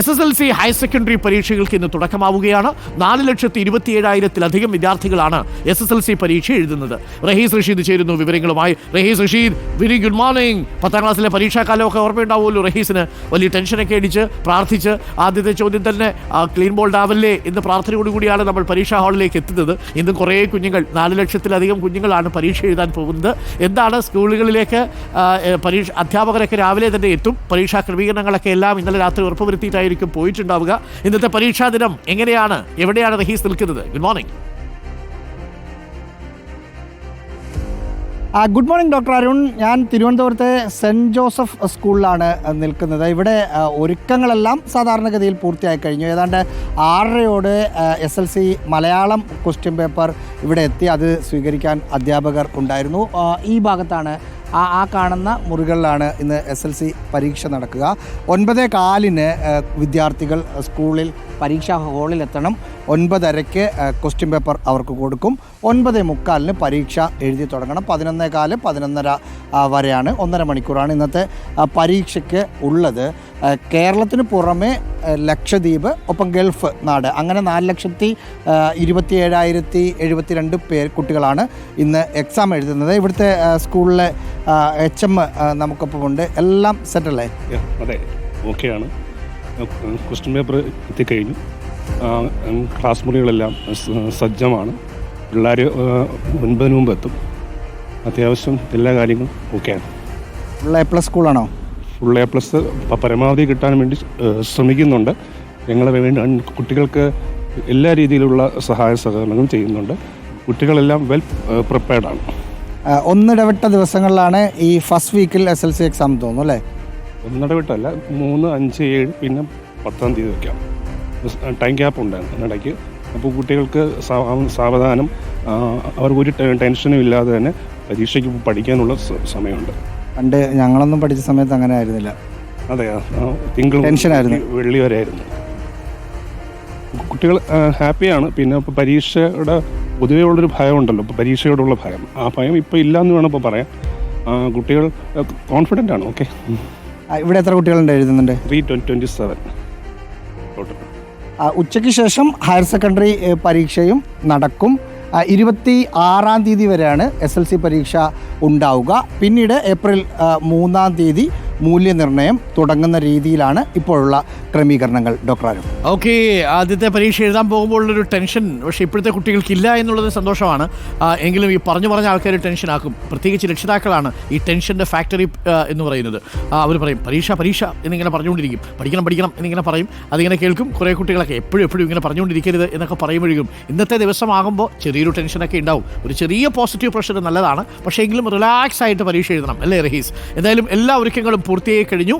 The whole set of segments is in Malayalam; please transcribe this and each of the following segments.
SSLC ഹയർ സെക്കൻഡറി പരീക്ഷകൾക്ക് ഇന്ന് തുടക്കമാവുകയാണ്. 4,27,000-ലധികം വിദ്യാർത്ഥികളാണ് SSLC പരീക്ഷ എഴുതുന്നത്. റഹീസ് റഷീദ് ചേരുന്നു വിവരങ്ങളുമായി. Rahees Rasheed, very good morning. 10ാം ക്ലാസ്സിലെ പരീക്ഷാകാലമൊക്കെ ഓർമ്മയുണ്ടാവുമല്ലോ റഹീസിന്. വലിയ ടെൻഷനൊക്കെ അടിച്ച് പ്രാർത്ഥിച്ച് ആദ്യത്തെ ചോദ്യം തന്നെ ക്ലീൻ ബോൾഡ് ആവല്ലേ എന്ന് പ്രാർത്ഥനയോടുകൂടിയാണ് നമ്മൾ പരീക്ഷാ ഹാളിലേക്ക് എത്തുന്നത്. ഇന്ന് കുറേ കുഞ്ഞുങ്ങൾ, 4,00,000-ലധികം കുഞ്ഞുങ്ങളാണ് പരീക്ഷ എഴുതാൻ പോകുന്നത്. എന്താണ് സ്കൂളുകളിലേക്ക് അധ്യാപകരൊക്കെ രാവിലെ തന്നെ എത്തും. പരീക്ഷാ ക്രമീകരണങ്ങളൊക്കെ എല്ലാം ഇന്നലെ രാത്രി ഉറപ്പുവരുത്തിയിട്ടായിരിക്കും പോയിട്ടുണ്ടാവുക. ഇന്നത്തെ പരീക്ഷാ ദിനം എങ്ങനെയാണ്, എവിടെയാണ് റഹീസ് നിൽക്കുന്നത്? Good morning. Good morning doctor Arun. ഞാൻ തിരുവനന്തപുരത്തെ സെൻറ്റ് ജോസഫ് സ്കൂളിലാണ് നിൽക്കുന്നത്. ഇവിടെ ഒരുക്കങ്ങളെല്ലാം സാധാരണഗതിയിൽ പൂർത്തിയായി കഴിഞ്ഞു. ഏതാണ്ട് 6:30 SLC മലയാളം ക്വസ്റ്റ്യൻ പേപ്പർ ഇവിടെ എത്തി. അത് സ്വീകരിക്കാൻ അധ്യാപകർ ഉണ്ടായിരുന്നു. ഈ ഭാഗത്താണ്, ആ കാണുന്ന മുറികളിലാണ് ഇന്ന് SLC പരീക്ഷ നടക്കുക. 9:15 വിദ്യാർത്ഥികൾ സ്കൂളിൽ പരീക്ഷാ ഹാളിലെത്തണം. 9:30 ക്വസ്റ്റ്യൻ പേപ്പർ അവർക്ക് കൊടുക്കും. 9:45 പരീക്ഷ എഴുതി തുടങ്ങണം. 11:15, 11:30 വരെയാണ്, 1.5 മണിക്കൂറാണ് ഇന്നത്തെ പരീക്ഷയ്ക്ക് ഉള്ളത്. കേരളത്തിന് പുറമെ ലക്ഷദ്വീപ്, ഒപ്പം ഗൾഫ് നാട്, അങ്ങനെ 4,27,072 കുട്ടികളാണ് ഇന്ന് എക്സാം എഴുതുന്നത്. ഇവിടുത്തെ സ്കൂളിലെ HM നമുക്കൊപ്പമുണ്ട്. എല്ലാം സെറ്റല്ലേ? അതെ, ഓക്കെയാണ്. ക്വസ്റ്റ്യൻ പേപ്പർ എത്തിക്കഴിഞ്ഞു. ക്ലാസ് മുറികളെല്ലാം സജ്ജമാണ്. പിള്ളേർ 9 മുമ്പ് എത്തും. അത്യാവശ്യം എല്ലാ കാര്യങ്ങളും ഓക്കെയാണ്. Full A+ സ്കൂളാണോ? ഫുൾ A+ പരമാവധി കിട്ടാൻ വേണ്ടി ശ്രമിക്കുന്നുണ്ട്. ഞങ്ങൾ കുട്ടികൾക്ക് എല്ലാ രീതിയിലുള്ള സഹായ സഹകരണങ്ങളും ചെയ്യുന്നുണ്ട്. കുട്ടികളെല്ലാം വെൽ പ്രിപ്പയർഡാണ്. ഒന്നിടവിട്ട ദിവസങ്ങളിലാണ് ഈ ഫസ്റ്റ് വീക്കിൽ SLC എക്സാം തോന്നുന്നു അല്ലേ? ഒന്നിടവിട്ടല്ല, 3, 5, 7 പിന്നെ 10-ാം തീയതി വയ്ക്കാം. ടൈം ഗ്യാപ്പ് ഉണ്ടായിരുന്നു ഇടയ്ക്ക്. അപ്പോൾ കുട്ടികൾക്ക് സാവധാനം, അവർക്കൊരു ടെൻഷനും ഇല്ലാതെ തന്നെ പരീക്ഷയ്ക്ക് പഠിക്കാനുള്ള സമയമുണ്ട്. പണ്ട് ഞങ്ങളൊന്നും പഠിച്ച സമയത്ത് അങ്ങനെ ആയിരുന്നില്ല. അതെ, തിങ്കൾ ടെൻഷനായിരുന്നു, വെള്ളി വരെ ആയിരുന്നു. കുട്ടികൾ ഹാപ്പിയാണ്. പിന്നെ ഇപ്പോൾ പരീക്ഷയുടെ പൊതുവേ ഉള്ളൊരു ഭയം ഉണ്ടല്ലോ, ഇപ്പോൾ പരീക്ഷയോടുള്ള ഭയം, ആ ഭയം ഇപ്പോൾ ഇല്ലയെന്ന് വേണം ഇപ്പോൾ പറയാം. കുട്ടികൾ കോൺഫിഡൻ്റ് ആണ്. ഓക്കെ. ഇവിടെ എത്ര കുട്ടികളുണ്ട് എഴുതുന്നുണ്ട്? 327 ടോട്ടൽ. ഉച്ചയ്ക്ക് ശേഷം ഹയർ സെക്കൻഡറി പരീക്ഷയും നടക്കും. 26-ാം തീയതി വരെയാണ് SLC പരീക്ഷ ഉണ്ടാവുക. പിന്നീട് ഏപ്രിൽ 3-ാം തീയതി മൂല്യനിർണ്ണയം തുടങ്ങുന്ന രീതിയിലാണ് ഇപ്പോഴുള്ള ക്രമീകരണങ്ങൾ. Doctor Arun, okay. ആദ്യത്തെ പരീക്ഷ എഴുതാൻ പോകുമ്പോഴുള്ളൊരു ടെൻഷൻ പക്ഷേ ഇപ്പോഴത്തെ കുട്ടികൾക്കില്ല എന്നുള്ളത് സന്തോഷമാണ്. എങ്കിലും ഈ പറഞ്ഞ ആൾക്കാർ ടെൻഷനാക്കും. പ്രത്യേകിച്ച് രക്ഷിതാക്കളാണ് ഈ ടെൻഷൻ്റെ ഫാക്ടറി എന്ന് പറയുന്നത്. അവർ പറയും പരീക്ഷ എന്നിങ്ങനെ പറഞ്ഞുകൊണ്ടിരിക്കും. പഠിക്കണം എന്നിങ്ങനെ പറയും. അതിങ്ങനെ കേൾക്കും. കുറേ കുട്ടികളൊക്കെ എപ്പോഴും ഇങ്ങനെ പറഞ്ഞുകൊണ്ടിരിക്കരുത് എന്നൊക്കെ പറയുമ്പോഴേക്കും ഇന്നത്തെ ദിവസമാകുമ്പോൾ ചെറിയൊരു ടെൻഷനൊക്കെ ഉണ്ടാവും. ഒരു ചെറിയ പോസിറ്റീവ് പ്രഷർ നല്ലതാണ്. പക്ഷേ എങ്കിലും റിലാക്സ് ആയിട്ട് പരീക്ഷ എഴുതണം അല്ലേ റഹീസ്? എന്തായാലും എല്ലാ ഒരുക്കങ്ങളും പൂർത്തിയായി കഴിഞ്ഞു.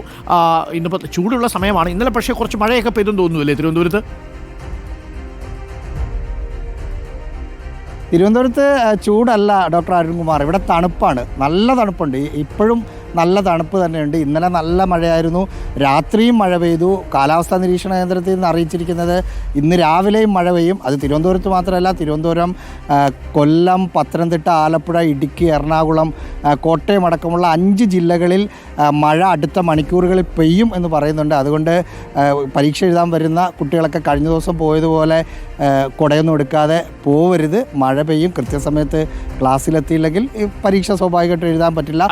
ഇന്നിപ്പോൾ ചൂടുള്ള സമയമാണ്. ഇന്നലെ പക്ഷേ കുറച്ച് മഴയൊക്കെ പെയ്തെന്ന് തോന്നുന്നു അല്ലേ തിരുവനന്തപുരത്ത്? തിരുവനന്തപുരത്ത് ചൂടല്ല ഡോക്ടർ അരുൺകുമാർ, ഇവിടെ തണുപ്പാണ്. നല്ല തണുപ്പുണ്ട്. ഇപ്പോഴും നല്ല തണുപ്പ് തന്നെയുണ്ട്. ഇന്നലെ നല്ല മഴയായിരുന്നു, രാത്രിയും മഴ പെയ്തു. കാലാവസ്ഥാ നിരീക്ഷണ കേന്ദ്രത്തിൽ നിന്ന് അറിയിച്ചിരിക്കുന്നത് ഇന്ന് രാവിലെയും മഴ പെയ്യും. അത് തിരുവനന്തപുരത്ത് മാത്രമല്ല, തിരുവനന്തപുരം, കൊല്ലം, പത്തനംതിട്ട, ആലപ്പുഴ, ഇടുക്കി, എറണാകുളം, കോട്ടയം അടക്കമുള്ള 5 ജില്ലകളിൽ മഴ അടുത്ത മണിക്കൂറുകളിൽ പെയ്യും എന്ന് പറയുന്നുണ്ട്. അതുകൊണ്ട് പരീക്ഷ എഴുതാൻ വരുന്ന കുട്ടികളൊക്കെ കഴിഞ്ഞ ദിവസം പോയതുപോലെ കുടയൊന്നും എടുക്കാതെ പോവരുത്. മഴ പെയ്യും. കൃത്യസമയത്ത് ക്ലാസ്സിലെത്തിയില്ലെങ്കിൽ പരീക്ഷ സ്വാഭാവികമായിട്ട് എഴുതാൻ പറ്റില്ല.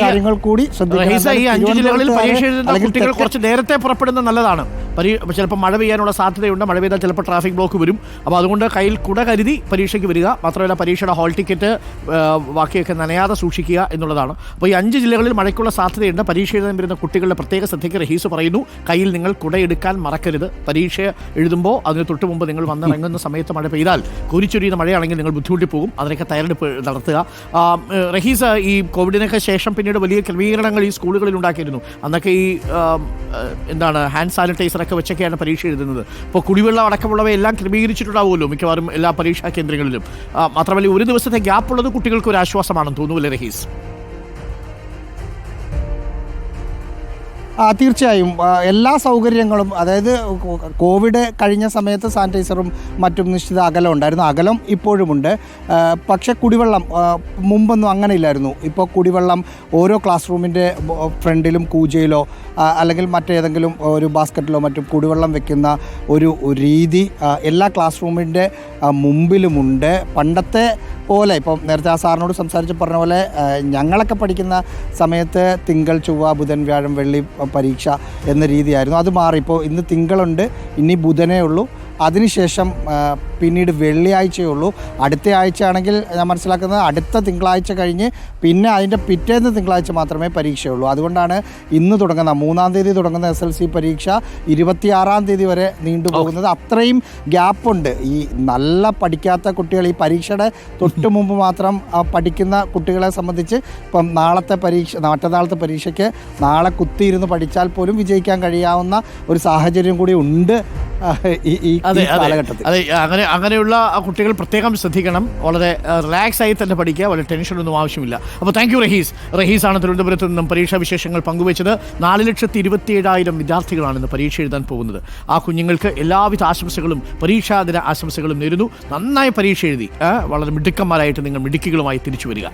കാര്യങ്ങൾ കൂടി ശ്രദ്ധിക്കണം. ഈ 5 ജില്ലകളിൽ പരീക്ഷ എഴുതുന്ന കുട്ടികൾ കുറച്ച് നേരത്തെ പുറപ്പെടുന്നത് നല്ലതാണ്. ചിലപ്പോൾ മഴ പെയ്യാനുള്ള സാധ്യതയുണ്ട്. മഴ പെയ്താൽ ചിലപ്പോൾ ട്രാഫിക് ബ്ലോക്ക് വരും. അപ്പോൾ അതുകൊണ്ട് കയ്യിൽ കുട കരുതി പരീക്ഷയ്ക്ക് വരിക. മാത്രമല്ല പരീക്ഷയുടെ ഹാൾ ടിക്കറ്റ് ബാക്കിയൊക്കെ നനയാതെ സൂക്ഷിക്കുക എന്നുള്ളതാണ്. അപ്പോൾ ഈ 5 ജില്ലകളിൽ മഴയ്ക്കുള്ള സാധ്യതയുണ്ട്. പരീക്ഷ എഴുതാൻ വരുന്ന കുട്ടികളുടെ പ്രത്യേക ശ്രദ്ധയ്ക്ക് റഹീസ് പറയുന്നു, കയ്യിൽ നിങ്ങൾ കുട എടുക്കാൻ മറക്കരുത്. പരീക്ഷ എഴുതുമ്പോൾ അതിന് തൊട്ട് മുമ്പ് നിങ്ങൾ വന്നിറങ്ങുന്ന സമയത്ത് മഴ പെയ്താൽ കുരിച്ചൊരിയുന്ന മഴയാണെങ്കിൽ നിങ്ങൾ ബുദ്ധിമുട്ടി പോകും. അതിനൊക്കെ തയ്യാറെടുപ്പ് നടത്തുക. റഹീസ്, ഈ കോവിഡിനൊക്കെ ശേഷം പിന്നീട് വലിയ ക്രമീകരണങ്ങൾ ഈ സ്കൂളുകളിൽ ഉണ്ടാക്കിയിരുന്നു. അന്നൊക്കെ ഈ ഹാൻഡ് സാനിറ്റൈസറൊക്കെ വെച്ചൊക്കെയാണ് പരീക്ഷ എഴുതുന്നത്. ഇപ്പോൾ കുടിവെള്ളം അടക്കമുള്ളവയെല്ലാം ക്രമീകരിച്ചിട്ടുണ്ടാവുമല്ലോ മിക്കവാറും എല്ലാ പരീക്ഷാ കേന്ദ്രങ്ങളിലും. മാത്രമല്ല ഒരു ദിവസത്തെ ഗ്യാപ്പുള്ളത് കുട്ടികൾക്ക് ഒരു ആശ്വാസമാണെന്ന് തോന്നുന്നില്ലേ റഹീസ്? തീർച്ചയായും എല്ലാ സൗകര്യങ്ങളും, അതായത് കോവിഡ് കഴിഞ്ഞ സമയത്ത് സാനിറ്റൈസറും മറ്റും നിശ്ചിത അകലം ഉണ്ടായിരുന്നു, അകലം ഇപ്പോഴുമുണ്ട്. പക്ഷേ കുടിവെള്ളം മുമ്പൊന്നും അങ്ങനെ ഇല്ലായിരുന്നു. ഇപ്പോൾ കുടിവെള്ളം ഓരോ ക്ലാസ് റൂമിൻ്റെ ഫ്രണ്ടിലും കൂജയിലോ അല്ലെങ്കിൽ മറ്റേതെങ്കിലും ഒരു ബാസ്ക്കറ്റിലോ മറ്റും കുടിവെള്ളം വെക്കുന്ന ഒരു രീതി എല്ലാ ക്ലാസ് റൂമിൻ്റെ മുമ്പിലുമുണ്ട്. പണ്ടത്തെ പോലെ ഇപ്പം നേരത്തെ ആ സാറിനോട് സംസാരിച്ച് പറഞ്ഞ പോലെ ഞങ്ങളൊക്കെ പഠിക്കുന്ന സമയത്ത് തിങ്കൾ ചൊവ്വ ബുധൻ വ്യാഴം വെള്ളി പരീക്ഷ എന്ന രീതിയായിരുന്നു. അത് മാറി. ഇപ്പോൾ ഇന്ന് തിങ്കളുണ്ട്, ഇനി ബുധനേ ഉള്ളൂ, അതിനുശേഷം പിന്നീട് വെള്ളിയാഴ്ചയേ ഉള്ളൂ. അടുത്ത ആഴ്ച ആണെങ്കിൽ ഞാൻ മനസ്സിലാക്കുന്നത് അടുത്ത തിങ്കളാഴ്ച കഴിഞ്ഞ് പിന്നെ അതിൻ്റെ പിറ്റേന്ന് തിങ്കളാഴ്ച മാത്രമേ പരീക്ഷയുള്ളൂ. അതുകൊണ്ടാണ് ഇന്ന് തുടങ്ങുന്ന 3-ാം തീയതി തുടങ്ങുന്ന SLC പരീക്ഷ 26-ാം തീയതി വരെ നീണ്ടുപോകുന്നത്. അത്രയും ഗ്യാപ്പുണ്ട്. ഈ നല്ല പഠിക്കാത്ത കുട്ടികൾ, ഈ പരീക്ഷയുടെ തൊട്ട് മുമ്പ് മാത്രം പഠിക്കുന്ന കുട്ടികളെ സംബന്ധിച്ച് ഇപ്പം മറ്റന്നാളത്തെ പരീക്ഷയ്ക്ക് നാളെ കുത്തിയിരുന്ന് പഠിച്ചാൽ പോലും വിജയിക്കാൻ കഴിയാവുന്ന ഒരു സാഹചര്യം കൂടി ഉണ്ട് ഈ കാലഘട്ടത്തിൽ. അതെ, അങ്ങനെയുള്ള കുട്ടികൾ പ്രത്യേകം ശ്രദ്ധിക്കണം. വളരെ റിലാക്സ് ആയി തന്നെ പഠിക്കുക, വളരെ ടെൻഷനൊന്നും ആവശ്യമില്ല. അപ്പോൾ താങ്ക് യു റഹീസാണ് തിരുവനന്തപുരത്ത് നിന്നും പരീക്ഷാ വിശേഷങ്ങൾ പങ്കുവച്ചത്. 4,27,000 വിദ്യാർത്ഥികളാണ് ഇന്ന് പരീക്ഷ എഴുതാൻ പോകുന്നത്. ആ കുഞ്ഞുങ്ങൾക്ക് എല്ലാവിധ ആശംസകളും പരീക്ഷാ ദിന ആശംസകളും നേരുന്നു. നന്നായി പരീക്ഷ എഴുതി വളരെ മിടുക്കന്മാരായിട്ട് നിങ്ങൾ മിടുക്കികളുമായി തിരിച്ചു വരിക.